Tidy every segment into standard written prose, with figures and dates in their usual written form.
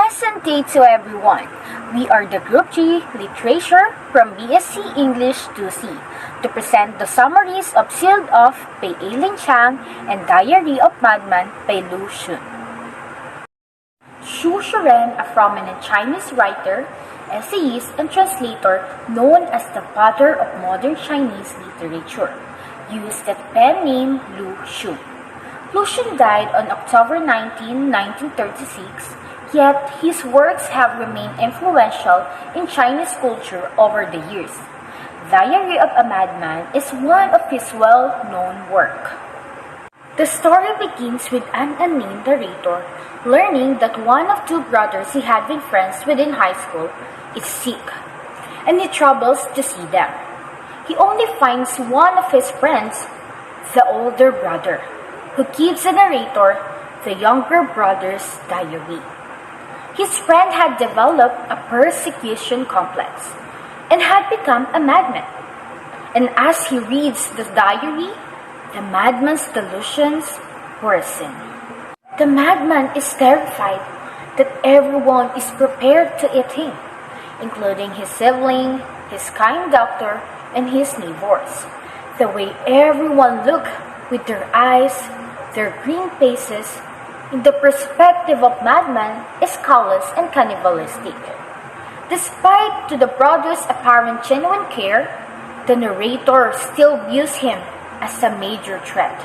Pleasant day to everyone. We are the Group G Litreasure from BSE-English 2C to present the summaries of Sealed Off by Eileen Chang and Diary of Madman by Julyen. Julyen, a prominent Chinese writer, essayist, and translator known as the father of modern Chinese literature, used the pen name Julyen. Julyen died on October 19, 1936, yet his works have remained influential in Chinese culture over the years. Diary of a Madman is one of his well-known work. The story begins with an unnamed narrator learning that one of two brothers he had been friends with in high school is sick, and he troubles to see them. He only finds one of his friends, the older brother, who gives the narrator the younger brother's diary. His friend had developed a persecution complex and had become a madman. And as he reads the diary, the madman's delusions worsen. The madman is terrified that everyone is prepared to eat him, including his sibling, his kind doctor, and his neighbors. The way everyone look with their eyes, their green faces, in the perspective of Madman, is callous and cannibalistic. Despite to the brother's apparent genuine care, the narrator still views him as a major threat,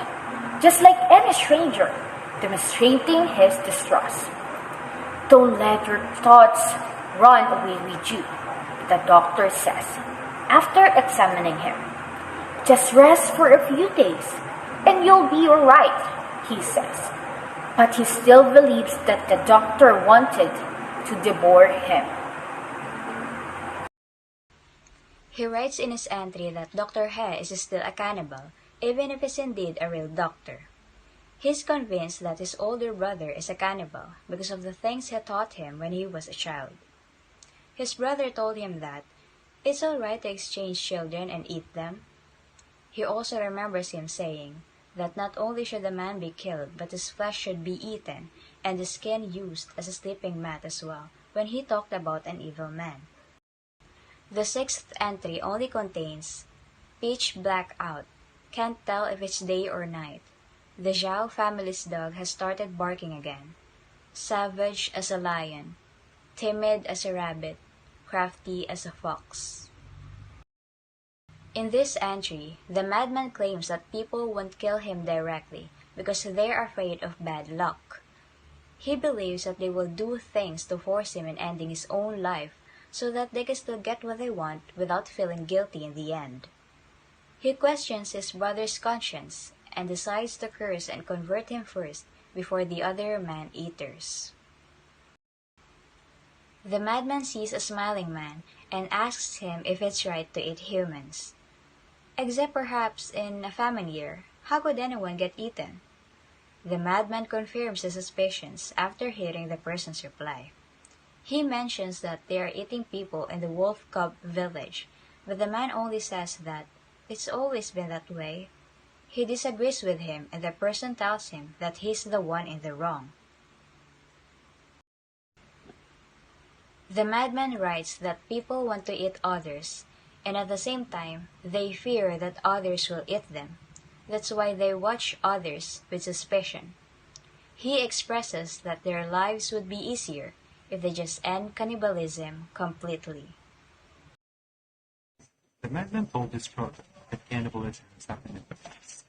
just like any stranger, demonstrating his distrust. Don't let your thoughts run away with you, the doctor says, after examining him. Just rest for a few days, and you'll be alright, he says. But he still believes that the doctor wanted to devour him. He writes in his entry that Dr. He is still a cannibal, even if he's indeed a real doctor. He's convinced that his older brother is a cannibal because of the things he taught him when he was a child. His brother told him that it's alright to exchange children and eat them. He also remembers him saying that not only should a man be killed, but his flesh should be eaten, and the skin used as a sleeping mat as well, when he talked about an evil man. The sixth entry only contains pitch black out, can't tell if it's day or night. The Zhao family's dog has started barking again. Savage as a lion, timid as a rabbit, crafty as a fox. In this entry, the madman claims that people won't kill him directly because they're afraid of bad luck. He believes that they will do things to force him in ending his own life so that they can still get what they want without feeling guilty in the end. He questions his brother's conscience and decides to curse and convert him first before the other man-eaters. The madman sees a smiling man and asks him if it's right to eat humans. Except perhaps in a famine year, how could anyone get eaten? The madman confirms his suspicions after hearing the person's reply. He mentions that they are eating people in the wolf cub village, but the man only says that it's always been that way. He disagrees with him, and the person tells him that he's the one in the wrong. The madman writes that people want to eat others, and at the same time, they fear that others will eat them. That's why they watch others with suspicion. He expresses that their lives would be easier if they just end cannibalism completely. The madman told his brother that cannibalism has happened in the past,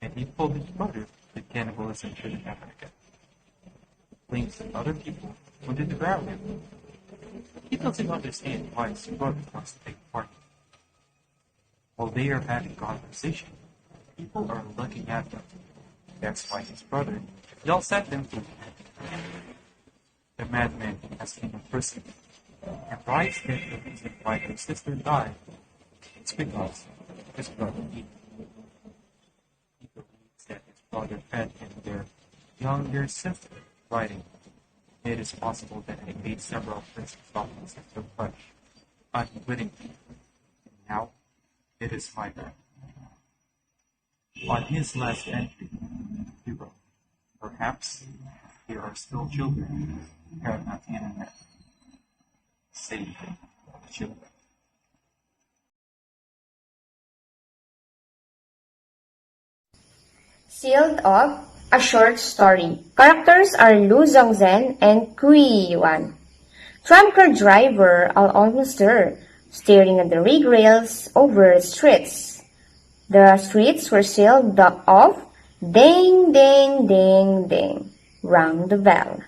and he told his brother that cannibalism shouldn't happen again. He claims that other people wanted to devour him. He doesn't understand why his brother wants to take part. While they are having conversation, people are looking at them. That's why his brother yells at them to the madman has been imprisoned and writes that the reason why his sister died is because his brother ate. He believes that his brother fed him their younger sister, writing, "It is possible that I made several princess offerings of the flesh unwittingly. Now it is my bad." On his last entry, he wrote, "Perhaps There are still children who have not the internet. Save the children. Sealed Up, a short story. Characters are Lu Zhongzhen and Kui Yuan. Tramcar driver are almost there, staring at the rig rails over the streets. The streets were sealed off. Ding, ding, ding, ding, rang the bell.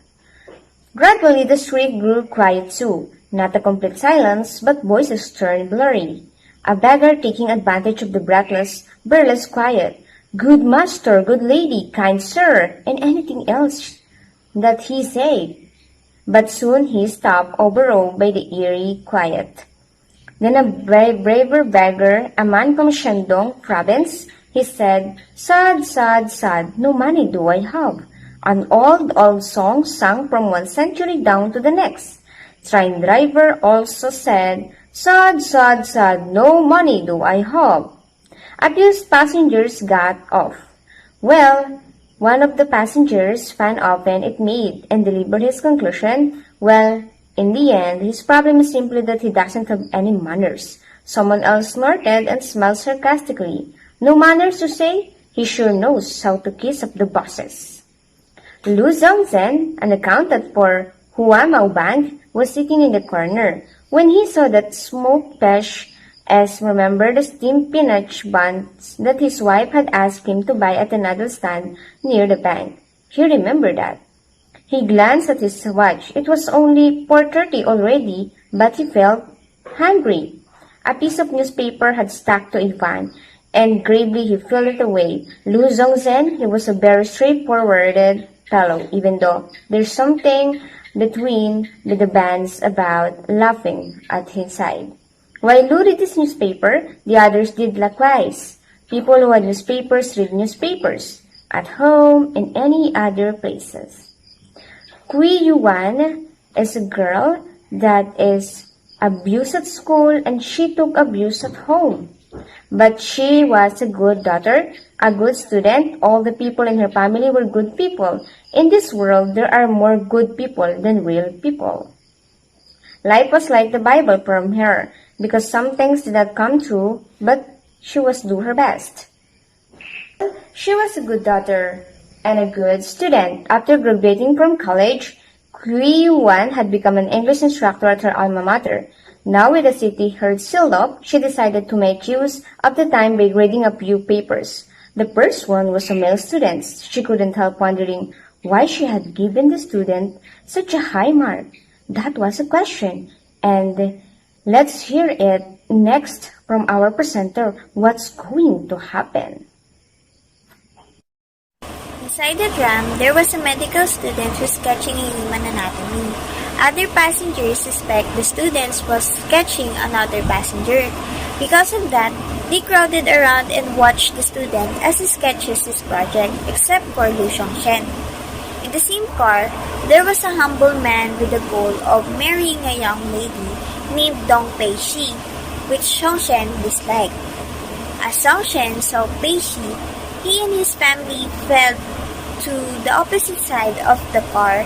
Gradually the street grew quiet too. Not a complete silence, but voices turned blurry. A beggar taking advantage of the breathless, burlesque quiet. Good master, good lady, kind sir, and anything else that he said. But soon he stopped, overawed by the eerie quiet. Then a braver beggar, a man from Shandong province, he said, sad, sad, sad, no money do I have. An old song sung from one century down to the next. Train driver also said, sad, sad, sad, no money do I have. A few passengers got off. Well, one of the passengers fan opened it made and delivered his conclusion. Well, in the end, his problem is simply that he doesn't have any manners. Someone else snorted and smiled sarcastically. No manners to say? He sure knows how to kiss up the bosses. Lu Zhongzhen, an accountant for Huamao Bank, was sitting in the corner. When he saw that smoked fish, as remembered the steamed peanut buns that his wife had asked him to buy at another stand near the bank. He remembered that. He glanced at his watch. It was only 4:30 already, but he felt hungry. A piece of newspaper had stuck to a fan, and gravely he threw it away. Lu Zhongzhen, he was a very straightforward fellow, even though there's something between the bands about laughing at his side. While Lu read his newspaper, the others did likewise. People who had newspapers read newspapers, at home and any other places. Kui Yuan is a girl that is abused at school and she took abuse at home. But she was a good daughter, a good student. All the people in her family were good people. In this world, there are more good people than real people. Life was like the Bible from her, because some things did not come true, but she was do her best. She was a good daughter and a good student. After graduating from college, Kui Yuan had become an English instructor at her alma mater. Now with the city heard sealed up, she decided to make use of the time by grading a few papers. The first one was a male student. She couldn't help wondering why she had given the student such a high mark. That was a question, and let's hear it next from our presenter. What's going to happen? Inside the tram, there was a medical student who's sketching a human anatomy. Other passengers suspect the student was sketching another passenger. Because of that, they crowded around and watched the student as he sketches his project, except for Lu Zhongzhen. In the same car, there was a humble man with the goal of marrying a young lady named Dong Pei-shi, which Zhongzhen disliked. As Zhongzhen saw Pei-shi, he and his family fell to the opposite side of the car,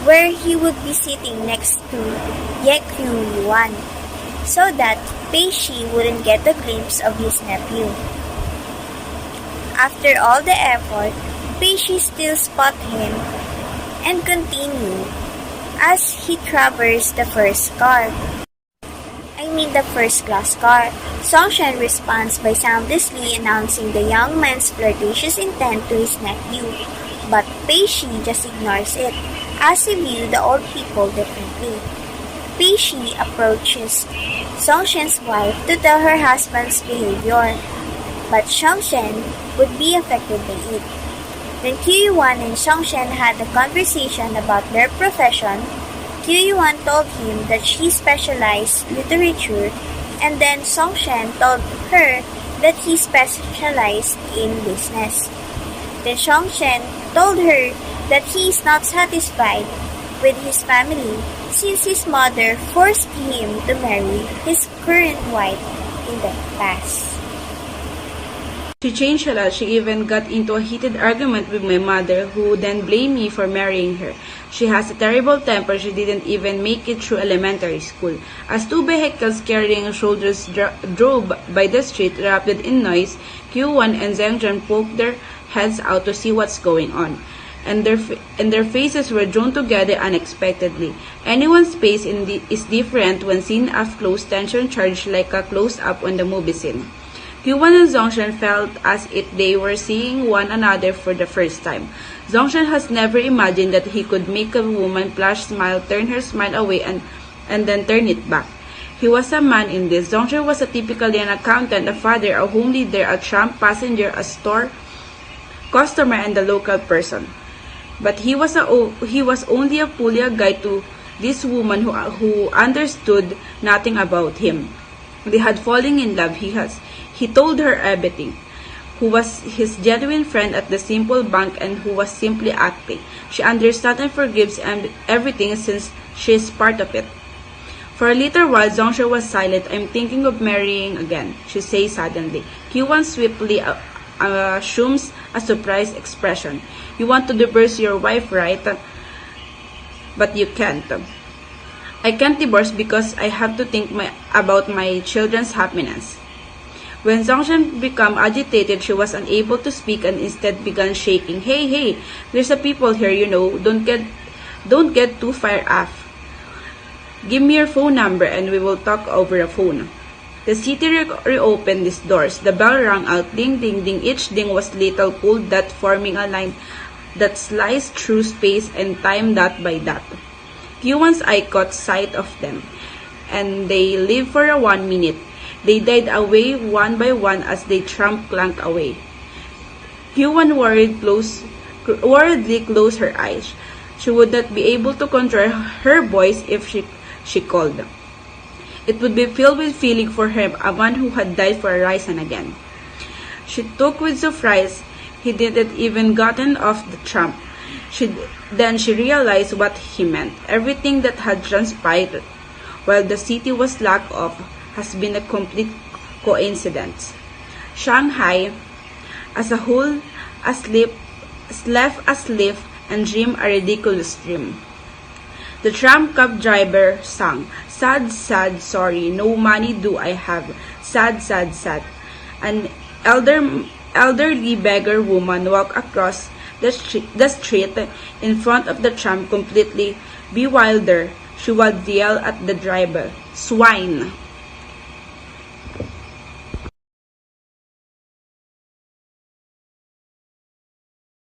where he would be sitting next to Kui Yuan, so that Pei-shi wouldn't get a glimpse of his nephew. After all the effort, Pei-shi still spot him and continued as he traversed the first class car. Zhongzhen responds by soundlessly announcing the young man's flirtatious intent to his nephew, but Pei-shi just ignores it, as he views the old people differently. Pei-shi approaches Zhongzhen's wife to tell her husband's behavior, but Zhongzhen would be affected by it. When Kui Yuan and Zhongzhen had a conversation about their profession, Kui Yuan told him that she specialized literature, and then Zhongzhen told her that he specialized in business. Then Zhongzhen told her that he is not satisfied with his family since his mother forced him to marry his current wife in the past. She changed a lot. She even got into a heated argument with my mother, who then blamed me for marrying her. She has a terrible temper. She didn't even make it through elementary school. As two vehicles carrying shoulders drove by the street, wrapped in noise, Q1 and Zhengzhen poked their heads out to see what's going on, and their faces were drawn together unexpectedly. Anyone's face is different when seen up close, tension charged like a close-up on the movie scene. Q1 and Zongshan felt as if they were seeing one another for the first time. Zongshan has never imagined that he could make a woman blush, smile, turn her smile away, and then turn it back. He was a man in this. Zongshan was typically an accountant, a father, a home leader, a tramp passenger, a store customer, and a local person. But he was only a pulley guide to this woman who understood nothing about him. They had fallen in love. He told her everything. Who was his genuine friend at the simple bank and who was simply acting. She understands and forgives everything since she is part of it. For a little while, Zongshan was silent. I'm thinking of marrying again, she says suddenly. Q1 swiftly assumes a surprised expression. You want to divorce your wife, right? But you can't. I can't divorce because I have to think about my children's happiness. When Zongshan became agitated, she was unable to speak and instead began shaking. Hey, there's a people here, you know. Don't get too fired up. Give me your phone number and we will talk over the phone. The city reopened its doors. The bell rang out. Ding, ding, ding. Each ding was little cold dot forming a line that sliced through space and time dot by dot. Q1's eye caught sight of them, and they lived for 1 minute. They died away one by one as they clanked away. Q1 worriedly closed her eyes. She would not be able to control her voice if she called. It would be filled with feeling for him, a man who had died for a reason again. She took with surprise he didn't even gotten off the tram. Then she realized what he meant. Everything that had transpired while the city was locked off has been a complete coincidence. Shanghai, as a whole, slept asleep and dreamed a ridiculous dream. The tram cab driver sang, sad, sad, sorry, no money do I have, sad, sad, sad. An elderly beggar woman walked across the street in front of the tram completely bewildered. She would yell at the driver, swine.